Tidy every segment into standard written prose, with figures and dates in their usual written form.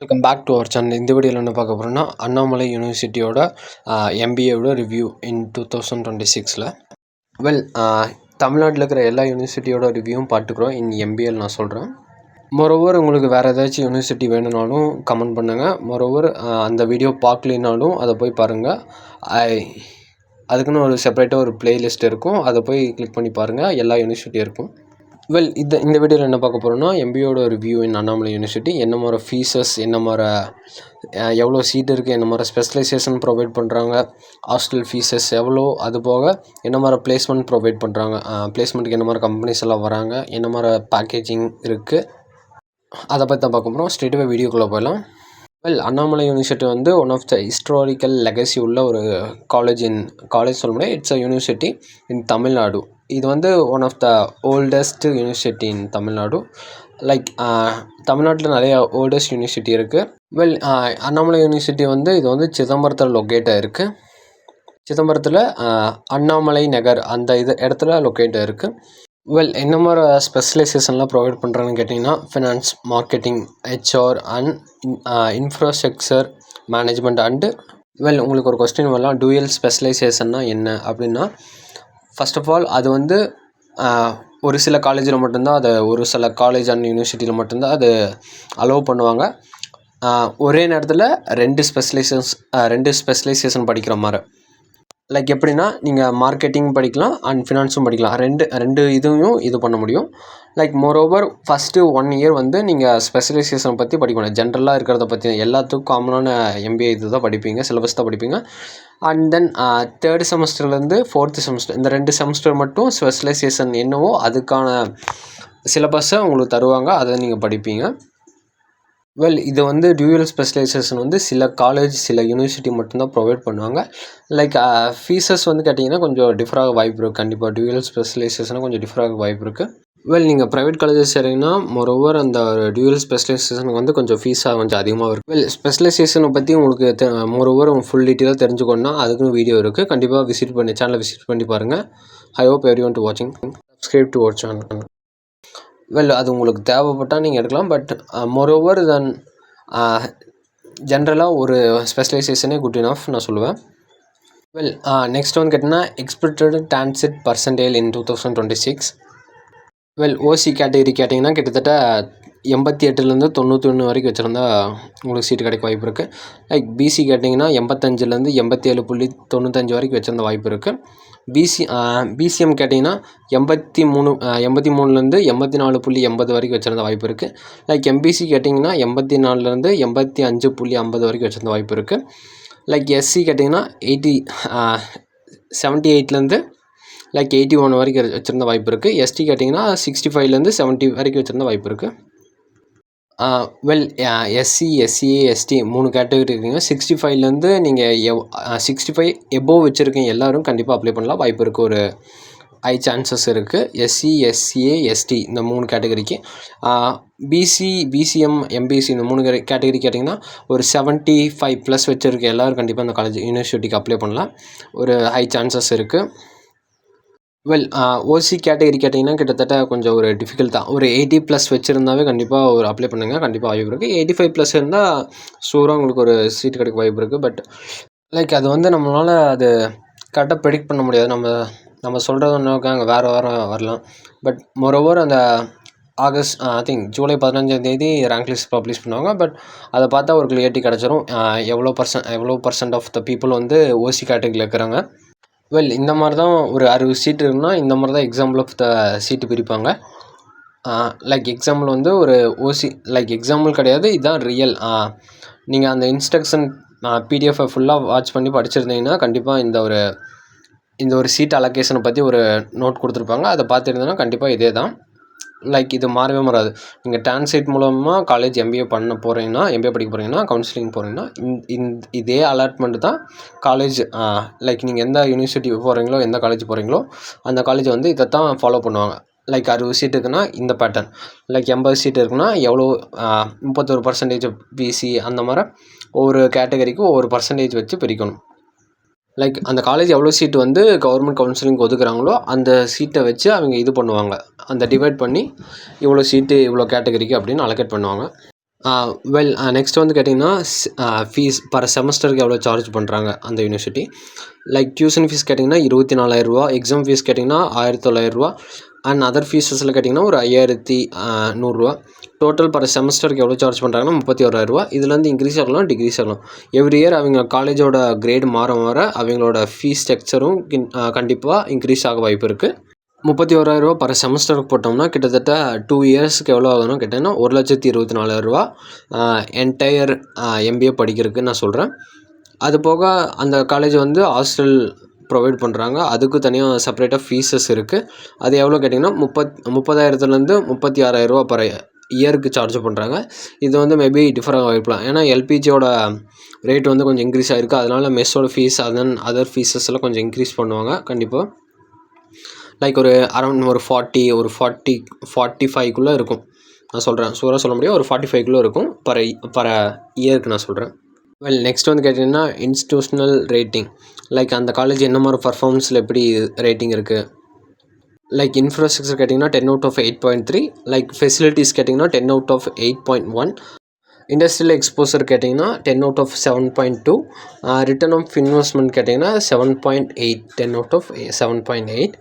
Welcome back to our channel. இந்த வீடியோவில் என்ன பார்க்க போகிறோம்னா, அண்ணாமலை யூனிவர்சிட்டியோட எம்பிஏவோட ரிவ்யூ இன் 2026. தமிழ்நாட்டில் இருக்கிற எல்லா யூனிவர்சிட்டியோட ரிவ்யூவும் பார்த்துக்குறோம் இன் எம்பிஏல நான் சொல்கிறேன். மொரோவர் உங்களுக்கு வேறு ஏதாச்சும் யூனிவர்சிட்டி வேணும்னாலும் கமெண்ட் பண்ணுங்கள். மொரோவர் அந்த வீடியோ பார்க்கலினாலும் அதை போய் பாருங்கள். அதுக்குன்னு ஒரு செப்பரேட்டாக ஒரு பிளேலிஸ்ட் இருக்கும், அதை போய் கிளிக் பண்ணி பாருங்கள். எல்லா யூனிவர்சிட்டியும் இருக்கும். இந்த வீடியோவில் என்ன பார்க்க போகிறோம்னா, எம்பிஏவோட ரிவ்யூ இன் அண்ணாமலை யூனிவர்சிட்டி. என்ன மாதிரி ஃபீஸஸ், என்ன மாதிரி எவ்வளோ சீட் இருக்குது, என்ன மாதிரி ஸ்பெஷலைசேஷன் ப்ரொவைட் பண்ணுறாங்க, ஹாஸ்டல் ஃபீஸஸ் எவ்வளோ, அது போக என்ன மாதிரி பிளேஸ்மெண்ட் ப்ரொவைட் பண்ணுறாங்க, பிளேஸ்மெண்ட்டுக்கு என்ன மாதிரி கம்பெனிஸ் எல்லாம் வராங்க, என்ன மாதிரி பேக்கேஜிங் இருக்குது, அதை பற்றி தான் பார்க்க போகிறோம். ஸ்ட்ரெயிட்டாகவே வீடியோக்குள்ளே போயிடலாம். அண்ணாமலை யூனிவர்சிட்டி வந்து one of the historical legacy உள்ள ஒரு காலேஜ் சொல்ல முடியாது. It's a university in Tamil Nadu. இது வந்து one of the oldest university in Tamil Nadu. தமிழ்நாட்டில் நிறைய ஓல்டஸ்ட் யூனிவர்சிட்டி இருக்குது. அண்ணாமலை யூனிவர்சிட்டி வந்து இது வந்து சிதம்பரத்தில் லொக்கேட்டாக இருக்குது. சிதம்பரத்தில் அண்ணாமலை நகர் அந்த இடத்துல லொக்கேட்டாக இருக்குது. என்ன மாதிரி ஸ்பெஷலைசேஷன்லாம் ப்ரொவைட் பண்ணுறாங்கன்னு கேட்டிங்கன்னா, finance, marketing, HR and infrastructure management and உங்களுக்கு ஒரு கொஸ்டின் வரலாம், டூயல் ஸ்பெஷலைசேஷன்னா என்ன அப்படின்னா, ஃபர்ஸ்ட் ஆஃப் ஆல் அது வந்து ஒரு சில காலேஜில் மட்டும்தான், அது ஒரு சில காலேஜ் அண்ட் யூனிவர்சிட்டியில் மட்டும்தான் அது அலோவ் பண்ணுவாங்க. ஒரே நேரத்தில் ரெண்டு ஸ்பெஷலைசேஷன் படிக்கிற மாதிரி. எப்படின்னா, நீங்கள் மார்க்கெட்டிங் படிக்கலாம் அண்ட் ஃபினான்ஸும் படிக்கலாம். ரெண்டு இதுவும் இது பண்ண முடியும். மோரோவர் ஃபஸ்ட்டு 1 இயர் வந்து நீங்கள் ஸ்பெஷலைசேஷன் பற்றி படிக்கணும். ஜென்ரலாக இருக்கிறத பற்றி எல்லாத்துக்கும் காமனான எம்பிஏ இது தான் படிப்பீங்க, சிலபஸ் தான் படிப்பீங்க. And then 3rd செமஸ்டர்லேருந்து 4th semester, இந்த 2 செமஸ்டர் மட்டும் ஸ்பெஷலைசேஷன் என்னவோ அதுக்கான சிலபஸை உங்களுக்கு தருவாங்க, அதை நீங்கள் படிப்பீங்க. இது வந்து டியூயல் ஸ்பெஷலைசேஷன் வந்து சில காலேஜ், சில யூனிவர்சிட்டி மட்டும்தான் ப்ரொவைட் பண்ணுவாங்க. ஃபீஸஸ் வந்து கேட்டிங்கன்னா கொஞ்சம் டிஃபராக வாய்ப்பு இருக்குது. கண்டிப்பாக டியூயல் ஸ்பெஷலைசேஷனாக கொஞ்சம் டிஃபராக வாய்ப்பு இருக்குது. நீங்கள் ப்ரைவேட் காலேஜஸ் சேரீங்கன்னா மோரோவர் அந்த டியூயல் ஸ்பெஷலைசேஷனுக்கு வந்து கொஞ்சம் ஃபீஸாக கொஞ்சம் அதிகமாக இருக்குது. ஸ்பெஷலைசேஷனை பற்றி உங்களுக்கு மோரோவர் ஃபுல் டீட்டெயிலாக தெரிஞ்சுக்கணுன்னா அதுக்குன்னு வீடியோ இருக்குது. கண்டிப்பாக சேனலை விசிட் பண்ணி பாருங்கள். ஐ ஹோப் எவ்ரிஒன் டு வாட்சிங். Subscribe to our channel. அது உங்களுக்கு தேவைப்பட்டால் நீங்கள் எடுக்கலாம். பட் மோரோவர் தென் ஜென்ரலாக ஒரு ஸ்பெஷலைசேஷனே குட் இனஃப் நான் சொல்லுவேன். நெக்ஸ்ட் வந்து கேட்டிங்கன்னா, எக்ஸ்பெக்டட் டிரான்சிட் பர்சன்டேஜ் இன் 2026. ஓசி கேட்டகரி கேட்டிங்கன்னா கிட்டத்தட்ட 88லேருந்து 91 வரைக்கும் வச்சுருந்தா உங்களுக்கு சீட்டு கிடைக்க வாய்ப்பு இருக்குது. பிசி கேட்டிங்கன்னா 85லேருந்து 87.95 வரைக்கும் வச்சுருந்த வாய்ப்பு இருக்குது. பிசிஎம் கேட்டிங்கன்னா 83லேருந்து 84.80 வரைக்கும் வச்சுருந்த வாய்ப்பு இருக்குது. எம்பிசி கேட்டிங்கன்னா 84லேருந்து 85.50 வரைக்கும் வச்சுருந்த வாய்ப்பு இருக்குது. எஸ்சி கேட்டிங்கன்னா 78லேருந்து 81 வரைக்கும் வச்சுருந்த வாய்ப்பு இருக்குது. எஸ்டி கேட்டிங்கன்னா 65லேருந்து 70 வரைக்கும் வச்சுருந்த வாய்ப்பு இருக்குது. எஸ்சி, எஸ்சிஏ, எஸ்டி 3 கேட்டகரி இருக்குங்க. 65லேருந்து நீங்கள் 65 எபோவ் வச்சுருக்கீங்க எல்லோரும் கண்டிப்பாக அப்ளை பண்ணலாம், வாய்ப்பு இருக்குது, ஒரு ஹை சான்சஸ் இருக்குது. எஸ்சி, எஸ்சிஏ, எஸ்டி இந்த 3 கேட்டகரிக்கு. பிசி, பிசிஎம், எம்பிசி இந்த 3 கேட்டகரி கேட்டிங்கன்னா ஒரு 75+ வச்சுருக்க எல்லோரும் கண்டிப்பாக இந்த யூனிவர்சிட்டிக்கு அப்ளை பண்ணலாம், ஒரு ஹை சான்சஸ் இருக்குது. ஓசி கேட்டகரி கேட்டிங்கன்னா கிட்டத்தட்ட கொஞ்சம் ஒரு டிஃபிகல்ட் தான். ஒரு 80+ வச்சுருந்தாவே கண்டிப்பாக ஒரு அப்ளை பண்ணுங்கள், கண்டிப்பாக வாய்ப்பு இருக்குது. 85+ இருந்தால் ஷூராக உங்களுக்கு ஒரு சீட் கிடைக்க வாய்ப்பு இருக்குது. பட் அது வந்து நம்மளால் அது கரெக்டாக ப்ரெடிக்ட் பண்ண முடியாது. நம்ம சொல்கிறது ஒன்று அங்கே வேறு வரலாம். பட் மோரோவர் அந்த August I think July 15 rank list publish பண்ணுவாங்க. பட் அதை பார்த்தா ஒரு கிளியரிட்டி கிடச்சிரும், எவ்வளோ பர்சன்ட் ஆஃப் த பீப்புள் வந்து ஓசி கேட்டகரியில் இருக்கிறாங்க. இந்த மாதிரி தான் ஒரு 60 சீட் இருக்குன்னா இந்த மாதிரி தான் எக்ஸாம்பிள் ஆஃப் த சீட்டு பிரிப்பாங்க. எக்ஸாம்பிள் வந்து ஒரு ஓசி எக்ஸாம்பிள் கிடையாது, இதுதான் ரியல். நீங்கள் அந்த இன்ஸ்ட்ரக்ஷன் பிடிஎஃபை ஃபுல்லாக வாட்ச் பண்ணி படிச்சிருந்தீங்கன்னா கண்டிப்பாக இந்த ஒரு சீட் அலோகேஷனை பற்றி ஒரு நோட் கொடுத்துருப்பாங்க, அதை பார்த்துருந்தீங்கன்னா கண்டிப்பாக இதே தான். இது மாறவே மாறாது. நீங்கள் டிரான்ஸ்லேட் மூலமாக காலேஜ் எம்பிஏ படிக்க போகிறீங்கன்னா கவுன்சிலிங் போகிறீங்கன்னா இதே அலாட்மெண்ட் தான் காலேஜ். நீங்கள் எந்த யூனிவர்சிட்டி போகிறீங்களோ, எந்த காலேஜ் போகிறீங்களோ அந்த காலேஜ் வந்து இதை தான் ஃபாலோ பண்ணுவாங்க. 60 சீட் இருக்குன்னா இந்த பேட்டர்ன், 80 சீட் இருக்குன்னா எவ்வளோ 31% பிசி, அந்த மாதிரி ஒவ்வொரு கேட்டகரிக்கும் ஒவ்வொரு பர்சன்டேஜ் வச்சு பிரிக்கணும். அந்த காலேஜ் எவ்வளோ சீட்டு வந்து கவர்மெண்ட் கவுன்சிலிங் ஒதுக்குறாங்களோ அந்த சீட்டை வச்சு அவங்க இது பண்ணுவாங்க, அந்த டிவைட் பண்ணி இவ்வளோ சீட்டு இவ்வளோ கேட்டகரிக்கு அப்படின்னு அலோகேட் பண்ணுவாங்க. நெக்ஸ்ட் வந்து கேட்டிங்கன்னா ஃபீஸ் பர் செமஸ்டருக்கு எவ்வளோ சார்ஜ் பண்ணுறாங்க அந்த யூனிவர்சிட்டி. லைக் டியூஷன் ஃபீஸ் கேட்டிங்கன்னா 24,000 எக்ஸாம் ஃபீஸ் கேட்டிங்கன்னா 1,900 அண்ட் அதர் ஃபீஸஸில் கேட்டிங்கன்னா ஒரு 5,100 டோட்டல் பர் செமஸ்டருக்கு எவ்வளோ சார்ஜ் பண்ணுறாங்கன்னா 31,000. இதுலேருந்து இன்க்ரீஸ் ஆகலாம், டிக்ரீஸ் ஆகலாம். எவ்ரி இயர் அவங்க காலேஜோட கிரேட் மாற அவங்களோட ஃபீஸ் ஸ்ட்ரக்சரும் கண்டிப்பாக இன்க்ரீஸ் ஆக வாய்ப்பு இருக்குது. 31,000 பர் செமஸ்டருக்கு போட்டோம்னா கிட்டத்தட்ட 2 இயர்ஸ்க்கு எவ்வளோ ஆகுதுன்னு கேட்டிங்கன்னா 1,24,000 என்டையர் MBA படிக்கிறதுக்கு நான் சொல்கிறேன். அது போக அந்த காலேஜ் வந்து ஹாஸ்டல் ப்ரொவைட் பண்ணுறாங்க. அதுக்கு தனியாக செப்பரேட்டாக ஃபீஸஸ் இருக்குது. அது எவ்வளோ கேட்டிங்கன்னா 30,000லேருந்து 36,000 பர் இயருக்கு சார்ஜ் பண்ணுறாங்க. இது வந்து மேபி டிஃபர் ஆக வாய்ப்பலாம். ஏன்னா LPGயோட ரேட் வந்து கொஞ்சம் இன்க்ரீஸ் ஆகிருக்கு. அதனால் மெஸ்ஸோட ஃபீஸ் அதர் ஃபீஸஸ்லாம் கொஞ்சம் இன்க்ரீஸ் பண்ணுவாங்க கண்டிப்பாக. லைக் ஒரு அரௌண்ட் ஒரு 45க்குள்ளே இருக்கும் நான் சொல்கிறேன். ஷூராக சொல்ல முடியும், ஒரு 45க்குள்ளே இருக்கும் பர இயருக்கு நான் சொல்கிறேன். நெக்ஸ்ட் வந்து கேட்டிங்கன்னா இன்ஸ்டியூஷனல் ரேட்டிங். லைக் அந்த காலேஜ் என்ன மாதிரி பர்ஃபார்மன்ஸில் எப்படி ரேட்டிங் இருக்குது. லைக் இன்ஃப்ராஸ்ட்ரக்சர் கேட்டிங்கன்னா 10 out of 8.3. லைக் ஃபெசிலிட்டிஸ் கேட்டிங்கன்னா 10 out of 8.1. இண்டஸ்ட்ரியல் எக்ஸ்போசர் கேட்டிங்கன்னா 10 out of 7.2. Return of investment கேட்டிங்கன்னா 7.8. 10 out of 7.8.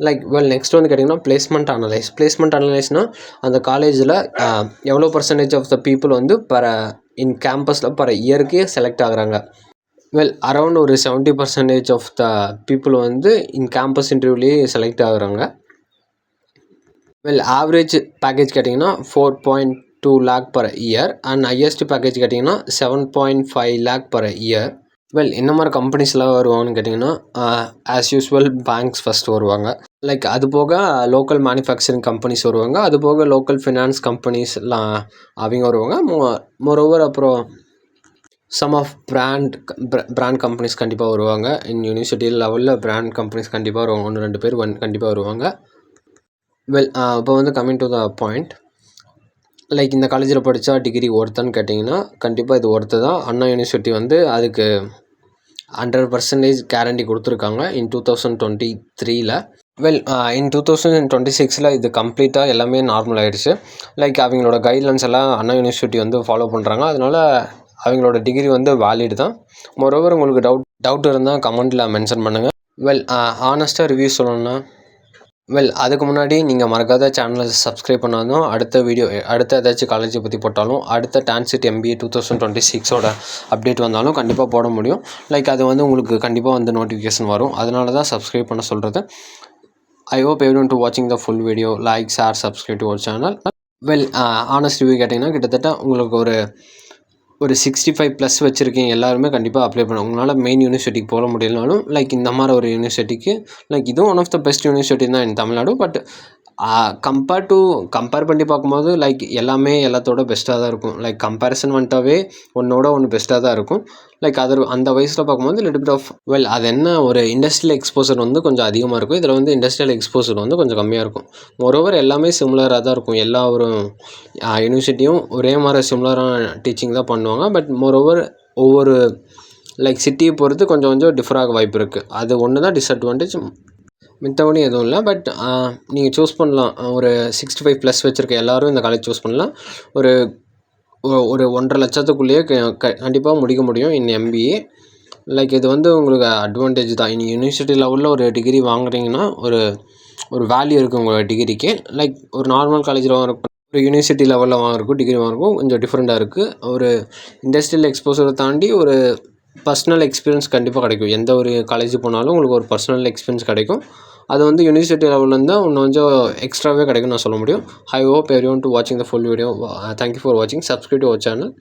லைக் நெக்ஸ்ட் வந்து கேட்டிங்கன்னா பிளேஸ்மெண்ட் அனலைஸ்னால் அந்த காலேஜில் எவ்வளோ பர்சன்டேஜ் ஆஃப் த பீப்புள் வந்து இன் கேம்பஸில் பர் இயருக்கு செலக்ட் ஆகுறாங்க. அரௌண்ட் ஒரு 70% ஆஃப் த பீப்புள் வந்து இன் கேம்பஸ் இன்டர்வியூலேயே செலக்ட் ஆகுறாங்க. ஆவரேஜ் பேக்கேஜ் கேட்டிங்கன்னா 4.2 lakh per year and highest package கேட்டிங்கன்னா 7.5 lakh பர் இயர். என்ன மாதிரி கம்பெனிஸ்லாம் வருவாங்கன்னு கேட்டிங்கன்னா ஆஸ் யூஸ்வல் பேங்க்ஸ் ஃபஸ்ட் வருவாங்க. லைக் அது போக லோக்கல் மேனுஃபேக்சரிங் கம்பெனிஸ் வருவாங்க. அது போக லோக்கல் ஃபினான்ஸ் கம்பெனிஸ்லாம் அவங்க வருவாங்க. மோரோவர் அப்புறம் சம் ஆஃப் பிராண்ட் கம்பெனிஸ் கண்டிப்பாக வருவாங்க. யூனிவர்சிட்டி லெவலில் பிராண்ட் கம்பெனிஸ் கண்டிப்பாக வருவாங்க. 1-2 பேர் கண்டிப்பாக வருவாங்க. இப்போ வந்து coming to the point. Like இந்த காலேஜில் படித்தா டிகிரி ஒர்த்தான்னு கேட்டிங்கன்னா கண்டிப்பாக இது ஒர்த்து தான். அண்ணா யூனிவர்சிட்டி வந்து அதுக்கு 100% கேரண்டி கொடுத்துருக்காங்க இன் 2023. இன் 2026 இது கம்ப்ளீட்டாக எல்லாமே நார்மல் ஆகிடுச்சு. லைக் அவங்களோட கைட்லைன்ஸ் எல்லாம் அண்ணா யூனிவர்சிட்டி வந்து ஃபாலோ பண்ணுறாங்க. அதனால் அவங்களோட டிகிரி வந்து வேலிட் தான். மோரோவர் உங்களுக்கு டவுட் இருந்தால் கமெண்ட்டில் மென்ஷன் பண்ணுங்கள். ஆனஸ்ட்டாக ரிவ்யூ சொல்லணும்னா அதுக்கு முன்னாடி நீங்கள் மறக்காத சேனலை சப்ஸ்கிரைப் பண்ணாலும் அடுத்த ஏதாச்சும் காலேஜை பற்றி போட்டாலும் அடுத்த டான்சிட் MBA 2026 அப்டேட் வந்தாலும் கண்டிப்பாக போட முடியும். லைக் அது வந்து உங்களுக்கு கண்டிப்பாக வந்து நோட்டிஃபிகேஷன் வரும். அதனால தான் சப்ஸ்கிரைப் பண்ண சொல்கிறது. ஐ ஹோப் எவ்ரிஒன் டு வாட்சிங் the full video. Like, share, subscribe to our channel. Honest review கேட்டிங்கன்னா கிட்டத்தட்ட உங்களுக்கு ஒரு 65+ வச்சுருக்கீங்க எல்லாருமே கண்டிப்பாக அப்ளை பண்ணுவாங்க. உங்களால் மெயின் யூனிவர்சிட்டிக்கு போக முடியலனாலும் லைக் இந்த மாதிரி ஒரு யூனிவர்சிட்டிக்கு லைக் இதுவும் one of the best university தான் இன் தமிழ்நாடு. பட் கம்பேர் பண்ணி பார்க்கும்போது லைக் எல்லாமே எல்லாத்தோட பெஸ்ட்டாக தான் இருக்கும். லைக் கம்பேரிசன் வந்துட்டாவே ஒன்று பெஸ்ட்டாக தான் இருக்கும். லைக் அந்த வயசில் பார்க்கும்போது லிட்டில் பிட் ஆஃப் அது என்ன ஒரு இண்டஸ்ட்ரியல் எக்ஸ்போசர் வந்து கொஞ்சம் அதிகமாக இருக்கும். இதில் வந்து இண்டஸ்ட்ரியல் எக்ஸ்போசர் வந்து கொஞ்சம் கம்மியாக இருக்கும். மோரோவர் எல்லாமே சிமிலராக தான் இருக்கும். எல்லா ஒரு யூனிவர்சிட்டியும் ஒரே மாதிரி சிமிலரான டீச்சிங் தான் பண்ணுவாங்க. பட் மோரோவர் ஒவ்வொரு லைக் சிட்டியை பொறுத்து கொஞ்சம் டிஃபர் ஆக வாய்ப்பு இருக்குது. அது ஒன்று தான் டிஸ்அட்வான்டேஜ், மித்தபடி எதுவும் இல்லை. பட் நீங்கள் சூஸ் பண்ணலாம். ஒரு 65+ வச்சுருக்க எல்லோரும் இந்த காலேஜ் சூஸ் பண்ணலாம். ஒரு 1.5 லட்சத்துக்குள்ளேயே கண்டிப்பாக முடிக்க முடியும் இன் MBA. லைக் இது வந்து உங்களுக்கு அட்வான்டேஜ் தான். இனி யூனிவர்சிட்டி லெவலில் ஒரு டிகிரி வாங்குறீங்கன்னா ஒரு வேல்யூ இருக்குது உங்களோட டிகிரிக்கு. லைக் ஒரு நார்மல் காலேஜில் ஒரு யூனிவர்சிட்டி லெவலில் வாங்குறக்கும் டிகிரி வாங்குறக்கும் கொஞ்சம் டிஃப்ரெண்ட்டாக இருக்குது. ஒரு இண்டஸ்ட்ரியல் எக்ஸ்போசரை தாண்டி ஒரு பர்சனல் எக்ஸ்பீரியன்ஸ் கண்டிப்பாக கிடைக்கும். எந்த ஒரு காலேஜ் போனாலும் உங்களுக்கு ஒரு பர்சனல் எக்ஸ்பீரியன்ஸ் கிடைக்கும். அது வந்து யூனிவர்சிட்டி லெவலில் இன்னும் கொஞ்சம் எக்ஸ்ட்ராவே கிடைக்கும்னு நான் சொல்ல முடியும். ஐ ஹோப் எவ்ரிஒன் டு வாட்சிங் the full video. Thank you for வாட்சிங். Subscribe to our channel.